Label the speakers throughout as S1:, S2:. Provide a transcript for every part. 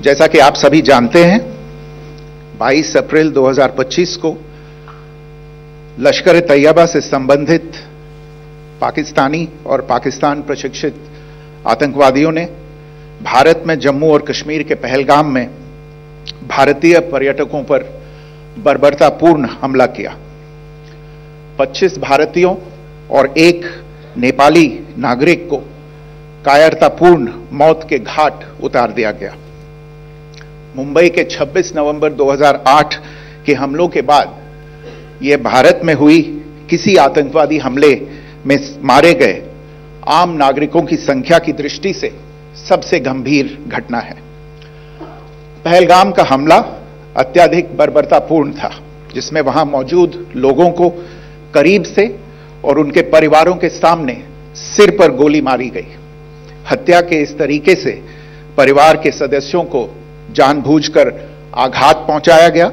S1: जैसा कि आप सभी जानते हैं, 22 अप्रैल 2025 को लश्कर तैयबा से संबंधित पाकिस्तानी और पाकिस्तान प्रशिक्षित आतंकवादियों ने भारत में जम्मू और कश्मीर के पहलगाम में भारतीय पर्यटकों पर बर्बरतापूर्ण हमला किया। 25 भारतीयों और एक नेपाली नागरिक को कायरतापूर्ण मौत के घाट उतार दिया गया। मुंबई के 26 नवंबर 2008 के हमलों के बाद यह भारत में हुई किसी आतंकवादी हमले में मारे गए आम नागरिकों की संख्या की दृष्टि से सबसे गंभीर घटना है। पहलगाम का हमला अत्यधिक बर्बरतापूर्ण था, जिसमें वहां मौजूद लोगों को करीब से और उनके परिवारों के सामने सिर पर गोली मारी गई। हत्या के इस तरीके से परिवार के सदस्यों को जानबूझकर आघात पहुंचाया गया।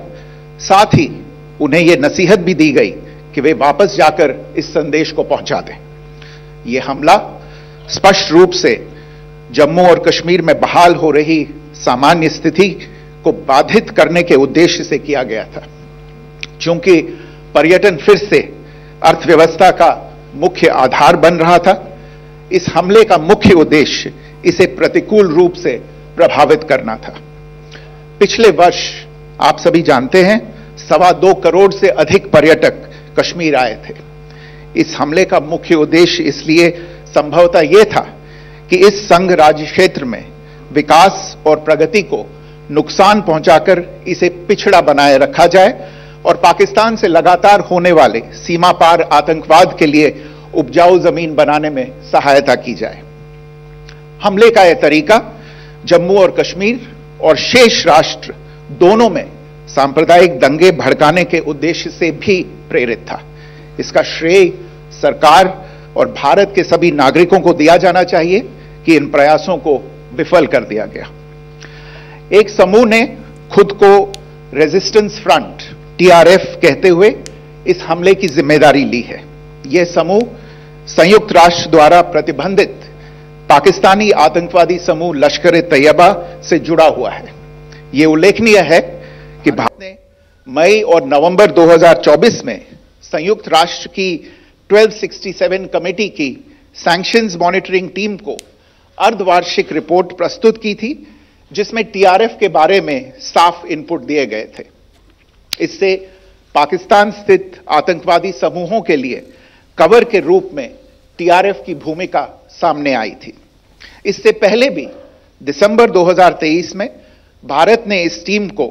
S1: साथ ही उन्हें यह नसीहत भी दी गई कि वे वापस जाकर इस संदेश को पहुंचा दें। यह हमला स्पष्ट रूप से जम्मू और कश्मीर में बहाल हो रही सामान्य स्थिति को बाधित करने के उद्देश्य से किया गया था। चूंकि पर्यटन फिर से अर्थव्यवस्था का मुख्य आधार बन रहा था, इस हमले का मुख्य उद्देश्य इसे प्रतिकूल रूप से प्रभावित करना था। पिछले वर्ष आप सभी जानते हैं 2.25 करोड़ से अधिक पर्यटक कश्मीर आए थे। इस हमले का मुख्य उद्देश्य इसलिए संभवतः यह था कि इस संघ राज्य क्षेत्र में विकास और प्रगति को नुकसान पहुंचाकर इसे पिछड़ा बनाए रखा जाए और पाकिस्तान से लगातार होने वाले सीमा पार आतंकवाद के लिए उपजाऊ जमीन बनाने में सहायता की जाए। हमले का यह तरीका जम्मू और कश्मीर और शेष राष्ट्र दोनों में सांप्रदायिक दंगे भड़काने के उद्देश्य से भी प्रेरित था। इसका श्रेय सरकार और भारत के सभी नागरिकों को दिया जाना चाहिए कि इन प्रयासों को विफल कर दिया गया। एक समूह ने खुद को रेजिस्टेंस फ्रंट TRF कहते हुए इस हमले की जिम्मेदारी ली है। यह समूह संयुक्त राष्ट्र द्वारा प्रतिबंधित पाकिस्तानी आतंकवादी समूह लश्कर तैयबा से जुड़ा हुआ है। यह उल्लेखनीय है कि भारत ने मई और नवंबर 2024 में संयुक्त राष्ट्र की 1267 कमेटी की सैंक्शंस मॉनिटरिंग टीम को अर्धवार्षिक रिपोर्ट प्रस्तुत की थी, जिसमें TRF के बारे में साफ इनपुट दिए गए थे। इससे पाकिस्तान स्थित आतंकवादी समूहों के लिए कवर के रूप में TRF की भूमिका सामने आई थी। इससे पहले भी दिसंबर 2023 में भारत ने इस टीम को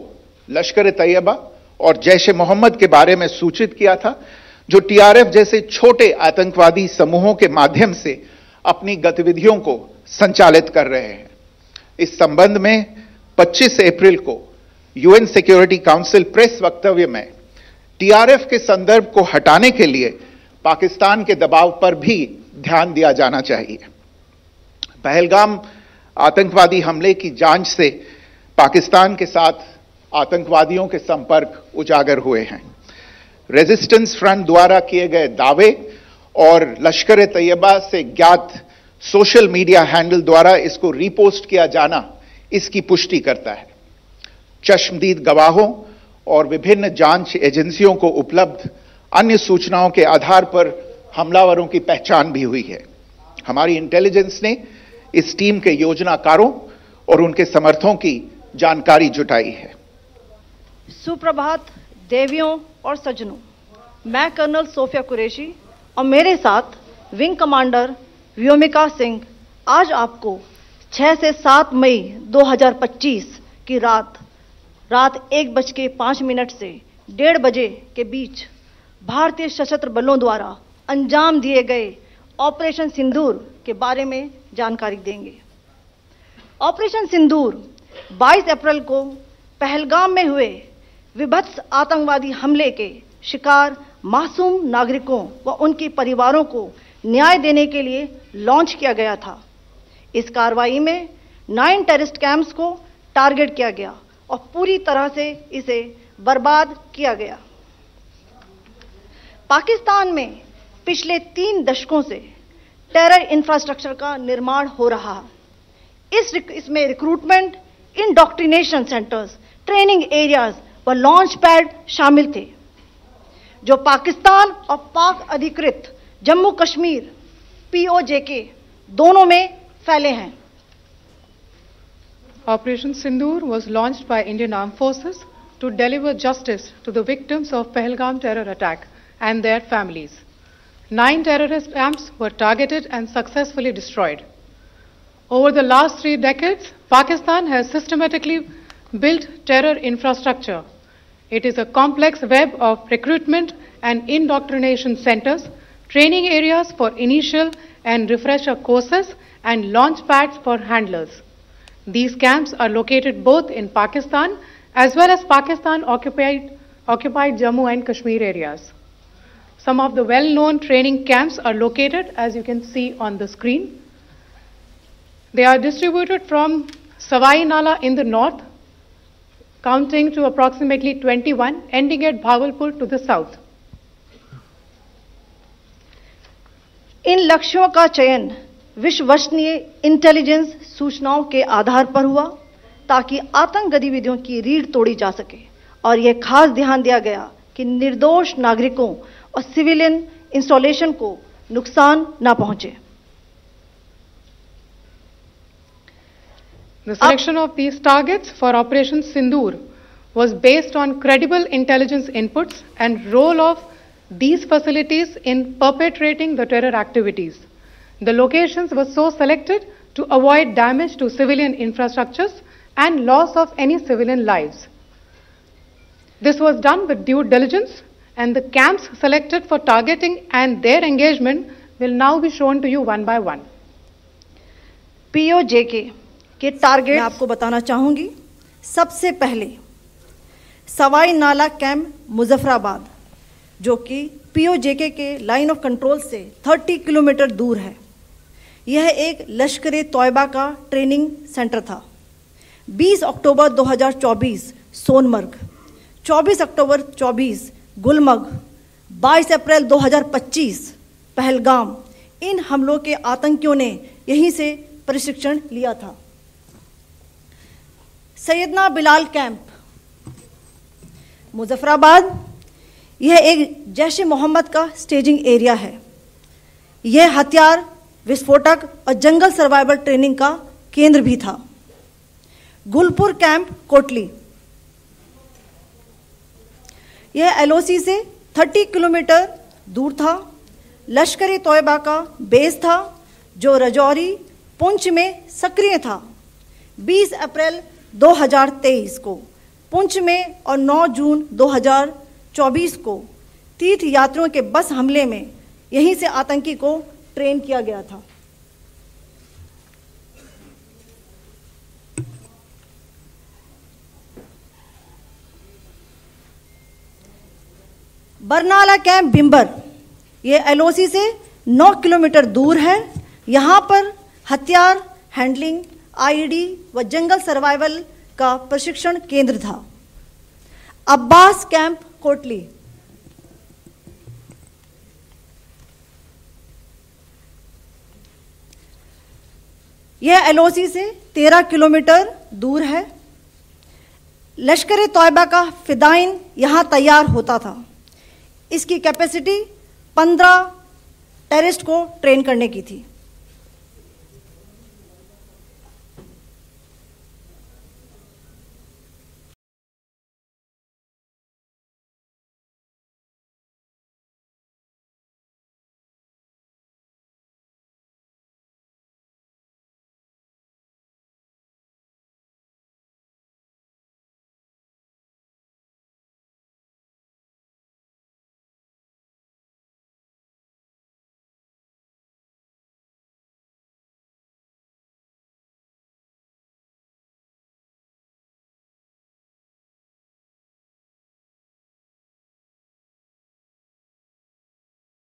S1: लश्कर तैयबा और जैश ए मोहम्मद के बारे में सूचित किया था, जो TRF जैसे छोटे आतंकवादी समूहों के माध्यम से अपनी गतिविधियों को संचालित कर रहे हैं। इस संबंध में 25 अप्रैल को UN सिक्योरिटी काउंसिल प्रेस वक्तव्य में TRF के संदर्भ को हटाने के लिए पाकिस्तान के दबाव पर भी ध्यान दिया जाना चाहिए। पहलगाम आतंकवादी हमले की जांच से पाकिस्तान के साथ आतंकवादियों के संपर्क उजागर हुए हैं। रेजिस्टेंस फ्रंट द्वारा किए गए दावे और लश्कर तैयबा से ज्ञात सोशल मीडिया हैंडल द्वारा इसको रीपोस्ट किया जाना इसकी पुष्टि करता है। चश्मदीद गवाहों और विभिन्न जांच एजेंसियों को उपलब्ध अन्य सूचनाओं के आधार पर हमलावरों की पहचान भी हुई है। हमारी इंटेलिजेंस ने इस टीम के योजनाकारों और उनके समर्थकों की जानकारी जुटाई है।
S2: सुप्रभात देवियों और सज्जनों, मैं कर्नल सोफिया कुरैशी और मेरे साथ विंग कमांडर व्योमिका सिंह आज आपको 6 से 7 मई 2025 की रात 1:05 से 1:30 बजे के बीच भारतीय सशस्त्र बलों द्वारा अंजाम दिए गए ऑपरेशन सिंदूर के बारे में जानकारी देंगे। ऑपरेशन सिंदूर 22 अप्रैल को पहलगाम में हुए विभत्स आतंकवादी हमले के शिकार मासूम नागरिकों व उनके परिवारों को न्याय देने के लिए लॉन्च किया गया था। इस कार्रवाई में 9 टेररिस्ट कैंप्स को टारगेट किया गया और पूरी तरह से इसे बर्बाद किया गया। पाकिस्तान में पिछले 3 दशकों से टेरर इंफ्रास्ट्रक्चर का निर्माण हो रहा है। इसमें recruitment, indoctrination centres, training areas व लॉन्च पैड शामिल थे, जो पाकिस्तान और पाक अधिकृत जम्मू कश्मीर POJK दोनों में फैले हैं।
S3: Operation Sindoor was launched by Indian Armed Forces to deliver justice to the victims of Pahalgam terror attack and their families. 9 terrorist camps were targeted and successfully destroyed. Over the last 3 decades, Pakistan has systematically built terror infrastructure. It is a complex web of recruitment and indoctrination centers, training areas for initial and refresher courses, and launch pads for handlers. These camps are located both in Pakistan as well as Pakistan-occupied Jammu and Kashmir areas. Some of the well-known training camps are located, as you can see on the screen. They are distributed from Savai Nala in the north, counting to approximately 21, ending at Bhagalpur to the south.
S2: इन लक्ष्यों का चयन विश्वसनीय intelligence सूचनाओं के आधार पर हुआ ताकि आतंक गतिविधियों की रीढ़ तोड़ी जा सके, और यह खास ध्यान दिया गया कि निर्दोष नागरिकों और सिविलियन इंस्टॉलेशन को नुकसान न पहुंचे।
S3: The selection of these targets for Operation Sindoor was based on credible intelligence inputs and role of these facilities in perpetrating the terror activities. The locations were so selected to avoid damage to civilian infrastructures and loss of any civilian lives. This was done with due diligence, and the camps selected for targeting and their engagement will now be shown to you one by one.
S2: POJK के target मैं आपको बताना चाहूंगी। सबसे पहले सवाई नाला camp Muzaffarabad, जो कि POJK के लाइन ऑफ कंट्रोल से 30 किलोमीटर दूर है। यह एक लश्कर तौयबा का ट्रेनिंग सेंटर था। 20 अक्टूबर 2024 सोनमर्ग, 24 अक्टूबर 24 गुलमर्ग, 22 अप्रैल 2025 पहलगाम, इन हमलों के आतंकियों ने यहीं से प्रशिक्षण लिया था। सैयदना बिलाल कैंप मुजफ्फराबाद, यह एक जैश ए मोहम्मद का स्टेजिंग एरिया है। यह हथियार, विस्फोटक और जंगल सर्वाइवल ट्रेनिंग का केंद्र भी था। गुलपुर कैंप कोटली, यह LOC से 30 किलोमीटर दूर था। लश्कर तौयबा का बेस था, जो रजौरी पुंछ में सक्रिय था। 20 अप्रैल 2023 को पुंछ में और 9 जून 2024 को तीर्थ यात्रियों के बस हमले में यहीं से आतंकी को ट्रेन किया गया था। बरनाला कैंप बिम्बर, यह LOC से 9 किलोमीटर दूर है। यहां पर हथियार, हैंडलिंग, IED व जंगल सर्वाइवल का प्रशिक्षण केंद्र था। अब्बास कैंप कोटली, यह LOC से 13 किलोमीटर दूर है। लश्कर तौयबा का फिदाइन यहां तैयार होता था। इसकी कैपेसिटी 15 टेररिस्ट को ट्रेन करने की थी।